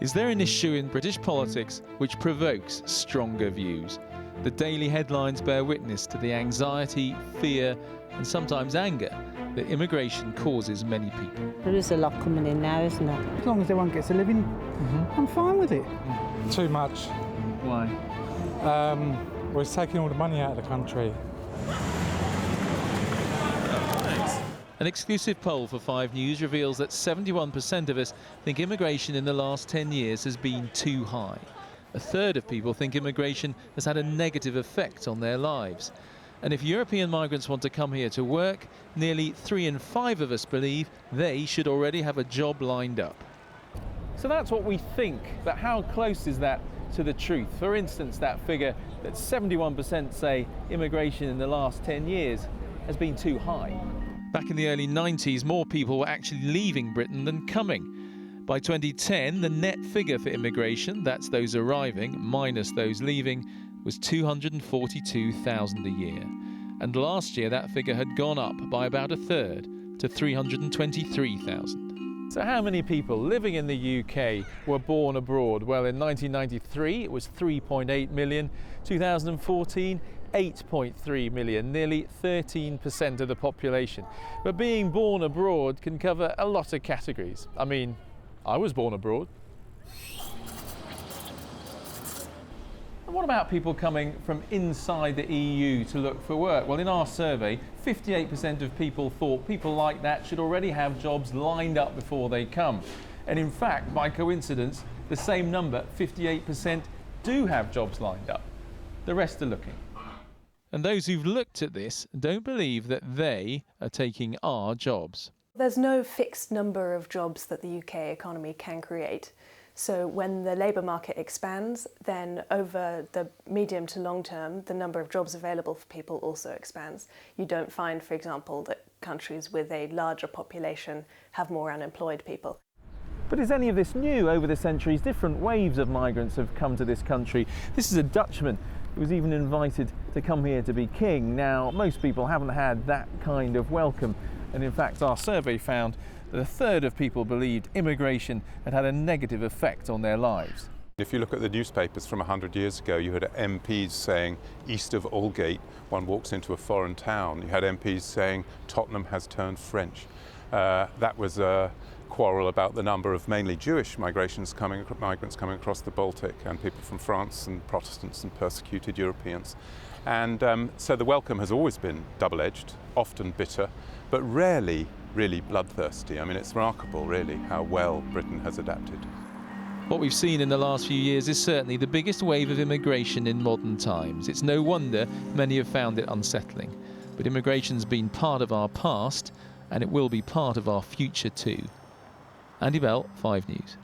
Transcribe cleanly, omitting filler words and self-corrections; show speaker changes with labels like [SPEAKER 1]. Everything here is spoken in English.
[SPEAKER 1] Is there an issue in British politics which provokes stronger views? The daily headlines bear witness to the anxiety, fear and sometimes anger that immigration causes many people.
[SPEAKER 2] There is a lot coming in now, isn't there?
[SPEAKER 3] As long as everyone gets a living, I'm fine with it.
[SPEAKER 4] Too much.
[SPEAKER 1] Why?
[SPEAKER 4] Well, it's taking all the money out of the country.
[SPEAKER 1] An exclusive poll for 5 News reveals that 71% of us think immigration in the last 10 years has been too high. A third of people think immigration has had a negative effect on their lives. And if European migrants want to come here to work, nearly 3 in 5 of us believe they should already have a job lined up. So that's what we think, but how close is that to the truth? For instance, that figure that 71% say immigration in the last 10 years has been too high. Back in the early 90s, more people were actually leaving Britain than coming. By 2010, the net figure for immigration, that's those arriving minus those leaving, was 242,000 a year. And last year, that figure had gone up by about a third to 323,000. So how many people living in the UK were born abroad? Well, in 1993, it was 3.8 million. 2014, 8.3 million, nearly 13% of the population. But being born abroad can cover a lot of categories. I mean, I was born abroad. And what about people coming from inside the EU to look for work? Well, in our survey, 58% of people thought people like that should already have jobs lined up before they come. And in fact, by coincidence, the same number, 58%, do have jobs lined up. The rest are looking. And those who've looked at this don't believe that they are taking our jobs.
[SPEAKER 5] There's no fixed number of jobs that the UK economy can create. So when the labour market expands, then over the medium to long term, the number of jobs available for people also expands. You don't find, for example, that countries with a larger population have more unemployed people.
[SPEAKER 1] But is any of this new? Over the centuries, different waves of migrants have come to this country. This is a Dutchman who was even invited to come here to be king. Now, most people haven't had that kind of welcome. And in fact, our survey found that a third of people believed immigration had had a negative effect on their lives.
[SPEAKER 6] If you look at the newspapers from 100 years ago, you had MPs saying, east of Aldgate, one walks into a foreign town. You had MPs saying, Tottenham has turned French. That was a quarrel about the number of mainly Jewish migrants coming across the Baltic, and people from France and Protestants and persecuted Europeans. And so the welcome has always been double-edged, often bitter, but rarely really bloodthirsty. I mean, it's remarkable, really, how well Britain has adapted.
[SPEAKER 1] What we've seen in the last few years is certainly the biggest wave of immigration in modern times. It's no wonder many have found it unsettling. But immigration's been part of our past, and it will be part of our future too. Andy Bell, 5 News.